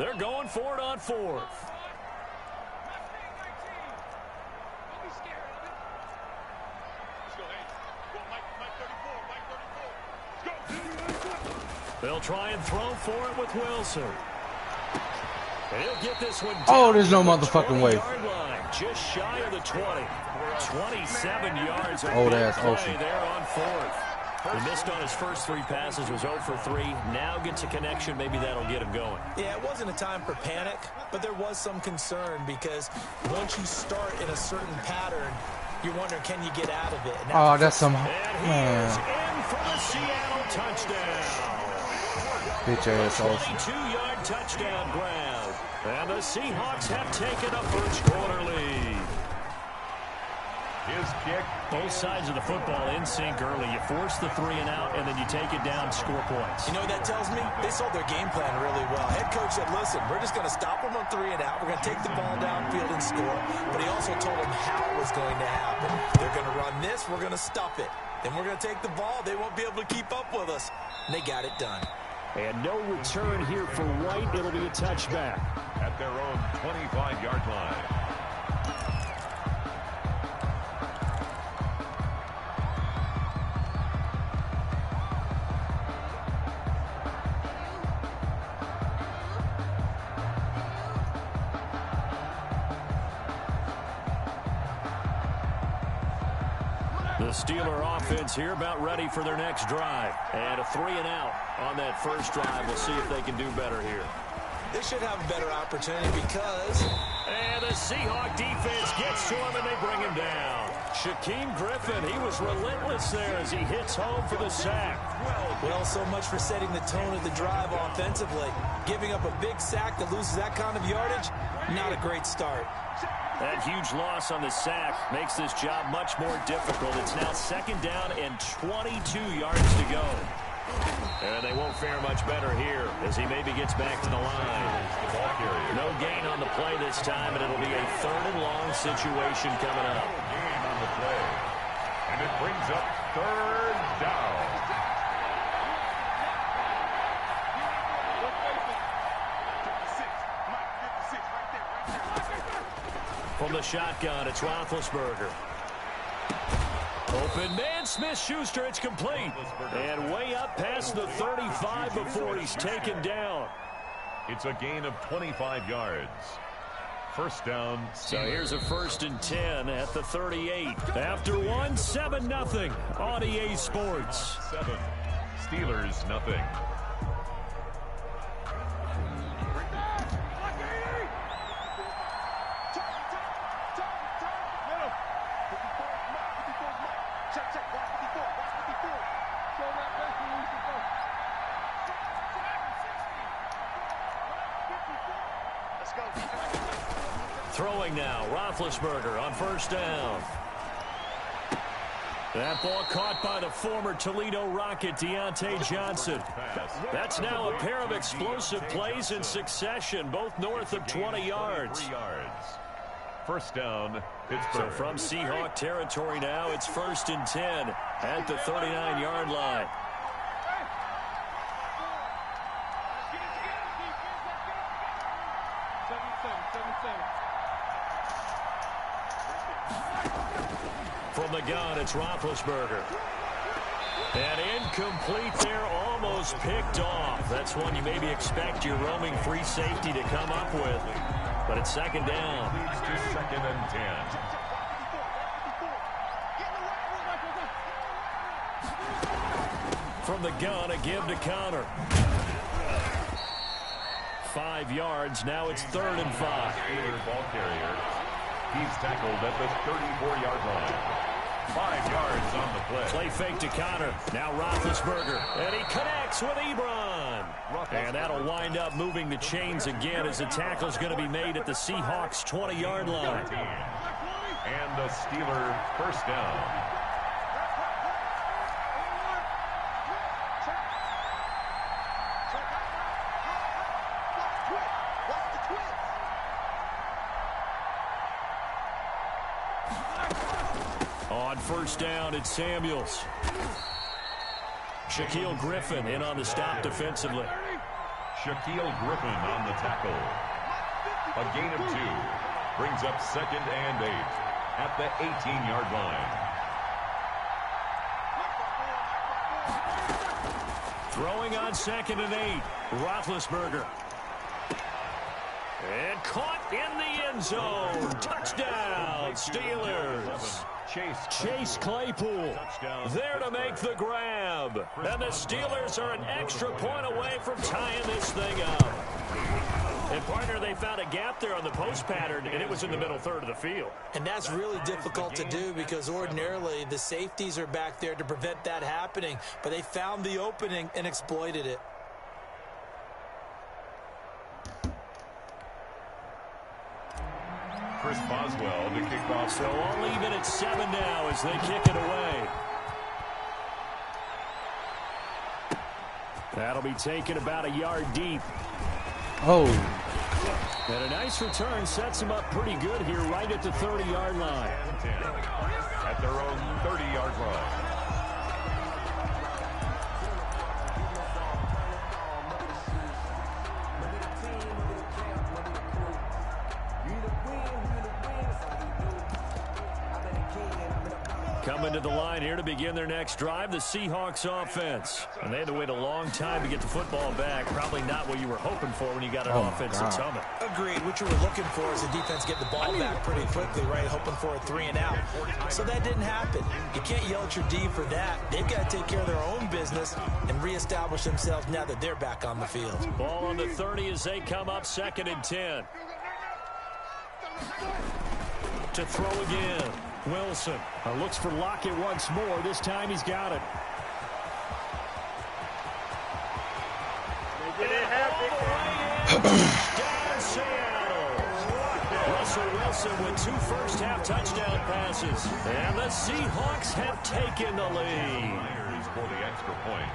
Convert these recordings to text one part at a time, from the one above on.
They're going for it on fourth. They'll try and throw for it with Wilson. He'll get this one down. Oh, there's no motherfucking way. Line, just shy of the 20. 27 yards. Old ass Ocean. There on fourth. He missed on his first 3 passes, was 0 for 3. Now gets a connection. Maybe that'll get him going. Yeah, it wasn't a time for panic, but there was some concern because once you start in a certain pattern, you're wondering, can you get out of it? Oh, that's some... And he is in for the Seattle touchdown. Bitch ass Ocean. 22-yard touchdown grab. And the Seahawks have taken a first quarter lead. His kick. Both sides of the football in sync early. You force the 3 and out, and then you take it down, score points. You know what that tells me? They sold their game plan really well. Head coach said, listen, we're just going to stop them on 3 and out. We're going to take the ball downfield and score. But he also told them how it was going to happen. They're going to run this. We're going to stop it. Then we're going to take the ball. They won't be able to keep up with us. And they got it done. And no return here for White. It'll be a touchback. At their own 25-yard line. The Steeler offense here about ready for their next drive. And a 3 and out on that first drive. We'll see if they can do better here. They should have a better opportunity because... And the Seahawk defense gets to him and they bring him down. Shaquem Griffin, he was relentless there as he hits home for the sack. Well, so much for setting the tone of the drive offensively. Giving up a big sack that loses that kind of yardage, not a great start. That huge loss on the sack makes this job much more difficult. It's now 2nd down and 22 yards to go. And they won't fare much better here as he maybe gets back to the line. No gain on the play this time, and it'll be a 3rd and long situation coming up. Gain on the play. And it brings up 3rd down. From the shotgun, it's Roethlisberger. Open man, Smith-Schuster, it's complete. And way up past the 35 before he's taken down. It's a gain of 25 yards. First down. So here's a 1st and 10 at the 38. After one, 7-0 on EA Sports. 7. Steelers, nothing. Throwing now, Roethlisberger on 1st down. That ball caught by the former Toledo Rocket, Deontay Johnson. That's now a pair of explosive plays in succession, both north of 20 yards. 3 yards. First down, Pittsburgh. So from Seahawk territory now, it's 1st and 10 at the 39-yard line. From the gun, it's Roethlisberger. And incomplete there, almost picked off. That's one you maybe expect your roaming free safety to come up with. But it's 2nd down. Leads to 2nd and 10. From the gun, a give to Connor. 5 yards, now it's 3rd and 5. Steelers ball carrier. He's tackled at the 34-yard line. 5 yards on the play. Play fake to Connor. Now Roethlisberger. And he connects with Ebron. And that'll wind up moving the chains again as the tackle's going to be made at the Seahawks' 20-yard line. And the Steelers first down. On 1st down, it's Samuels. Shaquille Griffin in on the stop defensively. Shaquille Griffin on the tackle. A gain of 2 brings up 2nd and 8 at the 18-yard line. Throwing on 2nd and 8. Roethlisberger. And caught in the end zone. Touchdown, Steelers. Chase Claypool there to make the grab. And the Steelers are an extra point away from tying this thing up. And, partner, they found a gap there on the post pattern, and it was in the middle third of the field. And that's really difficult to do because ordinarily the safeties are back there to prevent that happening. But they found the opening and exploited it. Chris Boswell to kick off. So all even at 7 now as they kick it away. That'll be taken about a yard deep. Oh. And a nice return sets him up pretty good here right at the 30-yard line. At their own 30-yard line. Coming to the line here to begin their next drive, the Seahawks offense. And they had to wait a long time to get the football back. Probably not what you were hoping for when you got an offense that's humming. Agreed. What you were looking for is the defense get the ball back pretty quickly, right? Hoping for a 3 and out. So that didn't happen. You can't yell at your D for that. They've got to take care of their own business and reestablish themselves now that they're back on the field. Ball on the 30 as they come up 2nd and 10. To throw again. Wilson looks for Lockett once more. This time he's got it. Down Seattle. Russell Wilson with 2 first-half touchdown passes. And the Seahawks have taken the lead. For the extra point.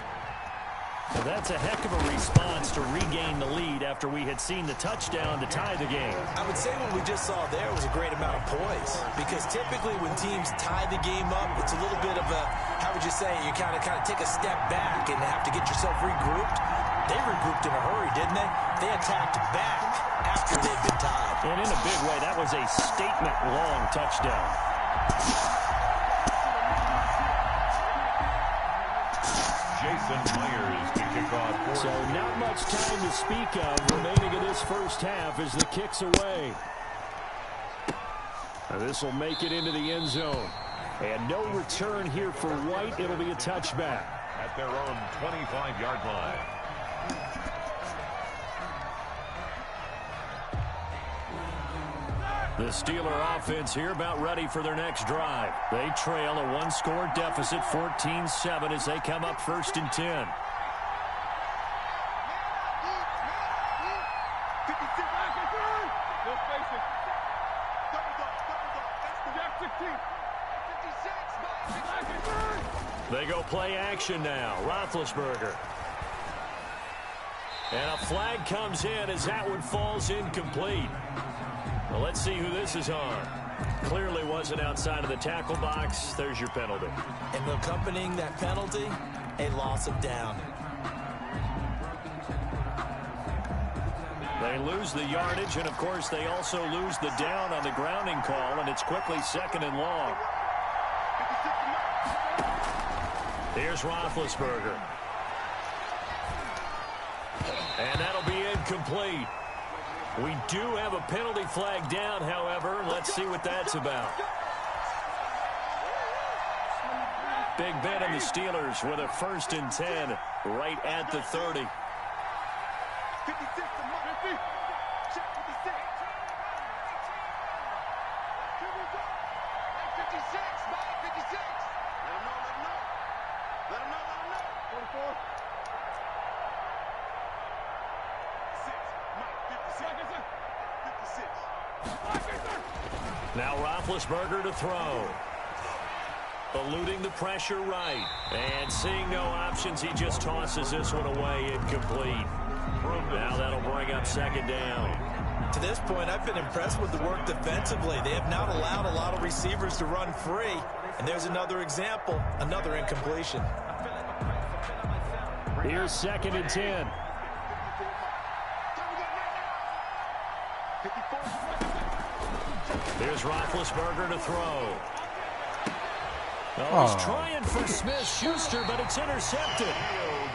Well, that's a heck of a response to regain the lead after we had seen the touchdown to tie the game. I would say what we just saw there was a great amount of poise, because typically when teams tie the game up, it's a little bit of a, how would you say, you kind of take a step back and have to get yourself regrouped. They regrouped in a hurry, didn't they? They attacked back after they'd been tied. And in a big way, that was a statement-long touchdown. Jason Myers to kick off. So not much time to speak of remaining in this first half as the kick's away. This will make it into the end zone. And no return here for White. It'll be a touchback. At their own 25-yard line. The Steeler offense here about ready for their next drive. They trail a 1-score deficit, 14-7, as they come up 1st and 10. They go play action now. Roethlisberger. And a flag comes in as that one falls incomplete. Well, let's see who this is on. Clearly wasn't outside of the tackle box. There's your penalty. And accompanying that penalty, a loss of down. They lose the yardage, and, of course, they also lose the down on the grounding call, and it's quickly 2nd and long. Here's Roethlisberger. And that'll be incomplete. We do have a penalty flag down, however. Let's see what that's about. Big Ben and the Steelers with a 1st and 10 right at the 30. Now Roethlisberger to throw. Eluding the pressure right. And seeing no options, he just tosses this one away incomplete. Now that'll bring up 2nd down. To this point, I've been impressed with the work defensively. They have not allowed a lot of receivers to run free. And there's another example, another incompletion. Here's 2nd and 10. Here's Roethlisberger to throw. Oh, he's trying for Smith-Schuster, but it's intercepted.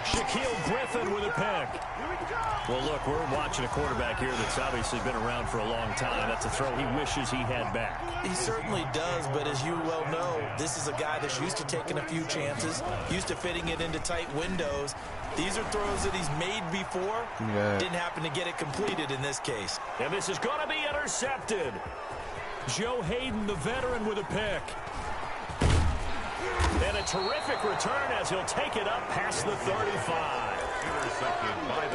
Shaquille Griffin with a pick. Well, look, we're watching a quarterback here that's obviously been around for a long time. That's a throw he wishes he had back. He certainly does, but as you well know, this is a guy that's used to taking a few chances, used to fitting it into tight windows. These are throws that he's made before. Didn't happen to get it completed in this case. And this is going to be intercepted. Joe Hayden, the veteran, with a pick. And a terrific return as he'll take it up past the 35.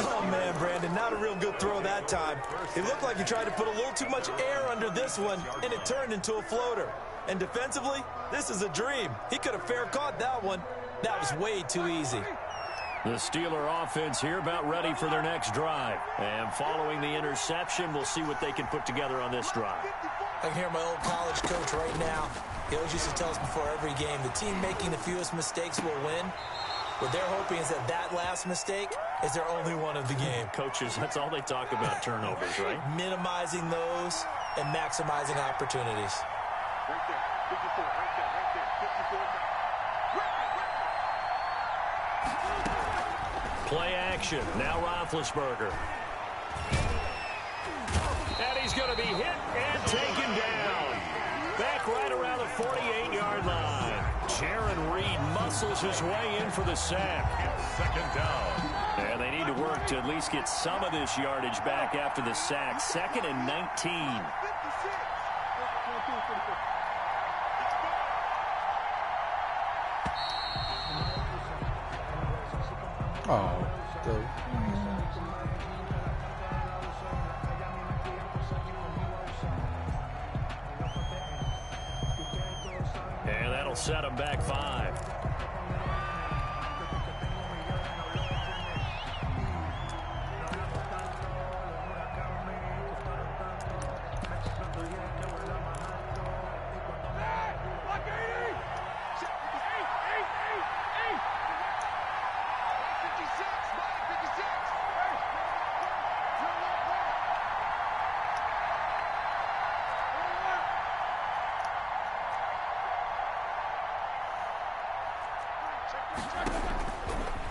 Oh, man, Brandon, not a real good throw that time. It looked like he tried to put a little too much air under this one, and it turned into a floater. And defensively, this is a dream. He could have fair caught that one. That was way too easy. The Steeler offense here about ready for their next drive. And following the interception, we'll see what they can put together on this drive. I can hear my old college coach right now. He always used to tell us before every game, the team making the fewest mistakes will win. What they're hoping is that last mistake is their only one of the game. Coaches, that's all they talk about, turnovers, right? Minimizing those and maximizing opportunities. Right there, 54, right there, 54. Play action. Now Roethlisberger. And he's going to be hit and taken down. Back right around the 48-yard line. Jaron Reed muscles his way in for the sack. Second down. And they need to work to at least get some of this yardage back after the sack. 2nd and 19. Oh, good. And that'll set them back 5.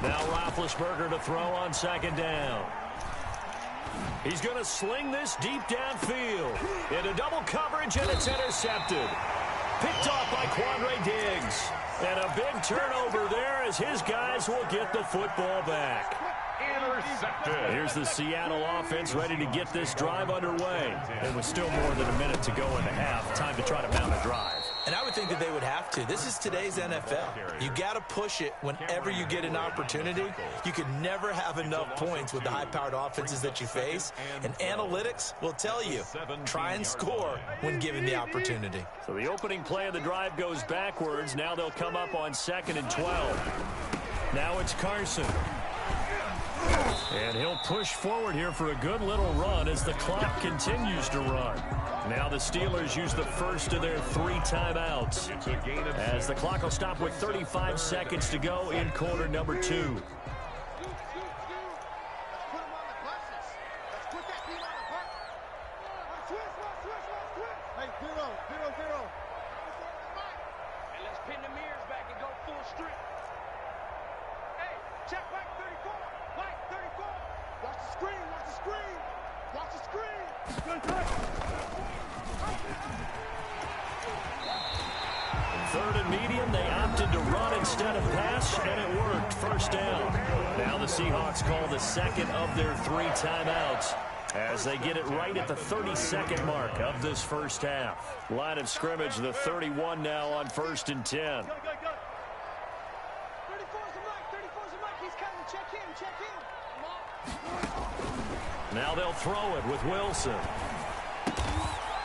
Now Roethlisberger to throw on 2nd down. He's going to sling this deep downfield. Into double coverage, and it's intercepted. Picked off by Quandre Diggs. And a big turnover there as his guys will get the football back. Intercepted. Here's the Seattle offense ready to get this drive underway. And with still more than a minute to go in the half, time to try to mount a drive. And I would think that they would have to. This is today's NFL. You got to push it whenever you get an opportunity. You can never have enough points with the high-powered offenses that you face. And analytics will tell you, try and score when given the opportunity. So the opening play of the drive goes backwards. Now they'll come up on 2nd and 12. Now it's Carson. And he'll push forward here for a good little run as the clock continues to run. Now the Steelers use the first of their 3 timeouts as the clock will stop with 35 seconds to go in quarter number 2. Third and medium, they opted to run instead of pass, and it worked. First down. Now the Seahawks call the second of their 3 timeouts as they get it right at the 32nd mark of this first half. Line of scrimmage, the 31 now on 1st and 10. 34's the mic, 34's the mic, he's coming, check in. Now they'll throw it with Wilson.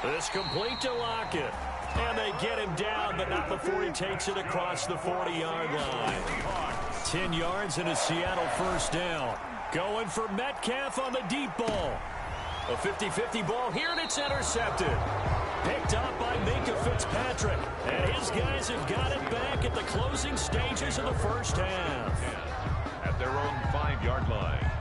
It's complete to Lockett. And they get him down, but not before he takes it across the 40-yard line. 10 yards and a Seattle first down. Going for Metcalf on the deep ball. A 50-50 ball here, and it's intercepted. Picked up by Minka Fitzpatrick. And his guys have got it back at the closing stages of the first half. At their own 5-yard line.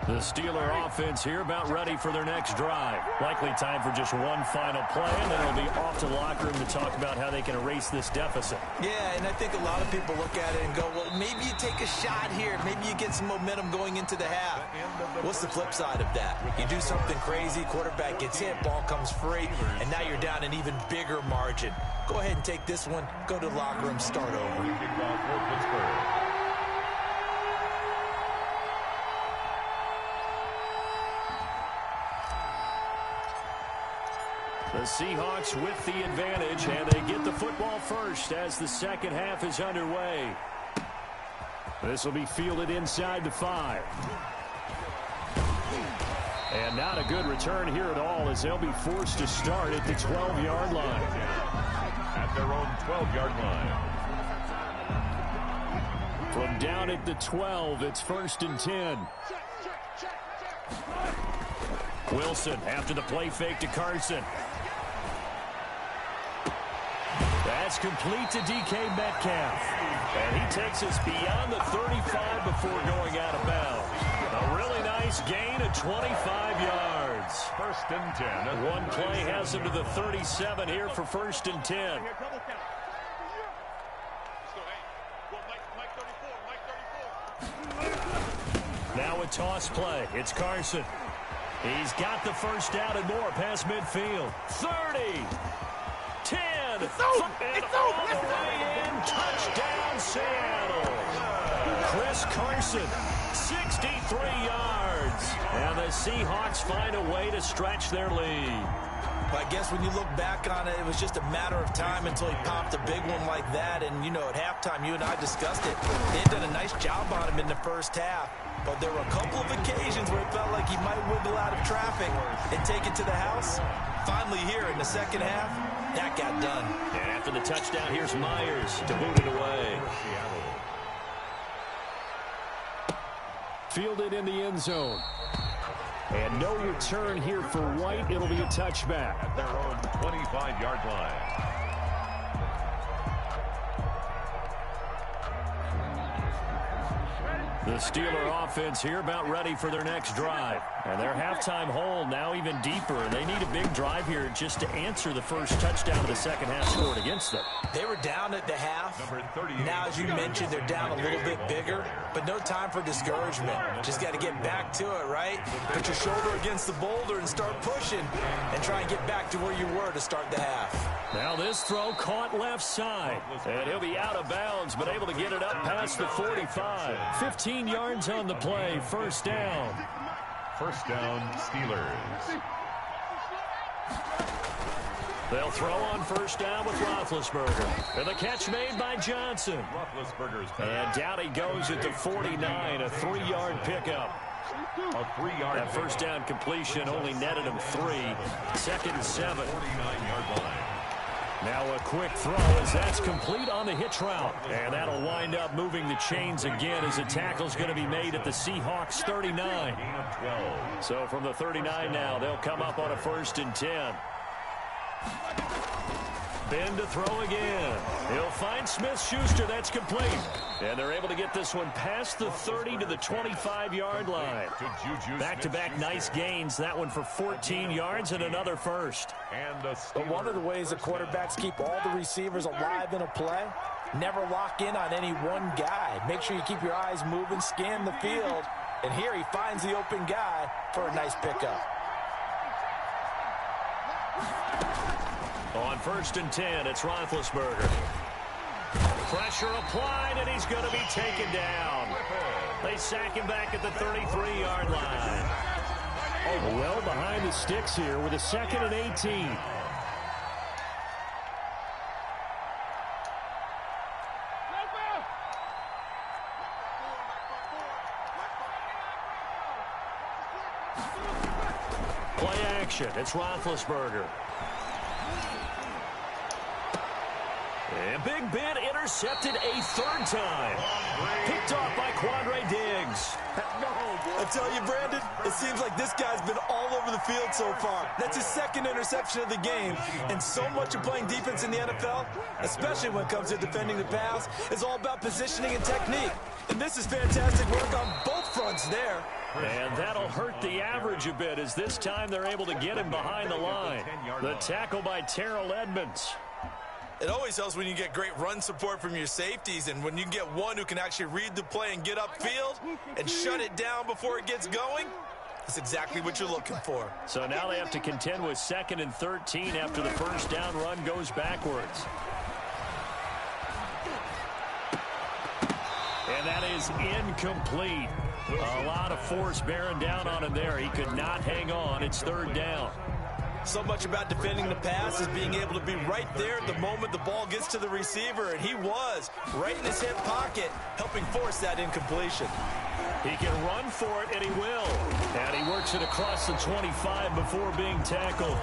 The Steeler offense here about ready for their next drive. Likely time for just one final play, and then it'll be off to the locker room to talk about how they can erase this deficit. Yeah, and I think a lot of people look at it and go, well, maybe you take a shot here. Maybe you get some momentum going into the half. What's the flip side of that? You do something crazy, quarterback gets hit, ball comes free, and now you're down an even bigger margin. Go ahead and take this one, go to the locker room, start over. Kickoff for Pittsburgh. The Seahawks with the advantage, and they get the football first as the second half is underway. This will be fielded inside the 5. And not a good return here at all as they'll be forced to start at the 12-yard line. At their own 12-yard line. From down at the 12, it's 1st and 10. Wilson after the play fake to Carson. That's complete to DK Metcalf. And he takes us beyond the 35 before going out of bounds. A really nice gain of 25 yards. 1st and 10. One play has him to the 37 here for 1st and 10. Now a toss play. It's Carson. He's got the first down and more past midfield. 30. 10. And all the way in. Touchdown, Seattle. Chris Carson, 63 yards. And the Seahawks find a way to stretch their lead. I guess when you look back on it, it was just a matter of time until he popped a big one like that. And, you know, at halftime, you and I discussed it. They had done a nice job on him in the first half. But there were a couple of occasions where it felt like he might wiggle out of traffic and take it to the house. Finally here in the second half, that got done. And after the touchdown, here's Myers to boot it away. Fielded in the end zone. And no return here for White. It'll be a touchback. At their own 25-yard line. The Steeler offense here about ready for their next drive. And their halftime hole now even deeper. And they need a big drive here just to answer the first touchdown of the second half scored against them. They were down at the half. Now, as you mentioned, they're down a little bit bigger. But no time for discouragement. Just got to get back to it, right? Put your shoulder against the boulder and start pushing. And try and get back to where you were to start the half. Now this throw caught left side. And he'll be out of bounds, but able to get it up past the 45. 15 yards on the play. First down. First down, Steelers. They'll throw on first down with Roethlisberger. And the catch made by Johnson. Roethlisberger's And down he goes at the 49, a 3-yard pickup. A 3-yard That first down completion only netted him 3. 2nd and 7. 49-yard line. Now a quick throw as that's complete on the hitch route. And that'll wind up moving the chains again as the tackle's going to be made at the Seahawks 39. Gain of 12. So from the 39 now, they'll come up on a 1st and 10. Ben to throw again. He'll find Smith-Schuster. That's complete. And they're able to get this one past the 30 to the 25-yard line. Back-to-back nice gains. That one for 14 yards and another first. But one of the ways the quarterbacks keep all the receivers alive in a play, never lock in on any one guy. Make sure you keep your eyes moving, scan the field. And here he finds the open guy for a nice pickup. On 1st and 10, it's Roethlisberger. Pressure applied, and he's going to be taken down. They sack him back at the 33-yard line. Well behind the sticks here with a 2nd and 18. Play action. It's Roethlisberger. And Big Ben intercepted a 3rd time. Picked off by Quandre Diggs. I tell you, Brandon, it seems like this guy's been all over the field so far. That's his 2nd interception of the game. And so much of playing defense in the NFL, especially when it comes to defending the pass, is all about positioning and technique. And this is fantastic work on both fronts there. And that'll hurt the average a bit as this time they're able to get him behind the line. The tackle by Terrell Edmonds. It always helps when you get great run support from your safeties, and when you get one who can actually read the play and get upfield and shut it down before it gets going, that's exactly what you're looking for. So now they have to contend with 2nd and 13 after the first down run goes backwards. And that is incomplete. A lot of force bearing down on him there. He could not hang on. It's 3rd down. So much about defending the pass is being able to be right there at the moment the ball gets to the receiver, and he was right in his hip pocket, helping force that incompletion. He can run for it, and he will. And he works it across the 25 before being tackled.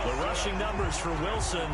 The rushing numbers for Wilson.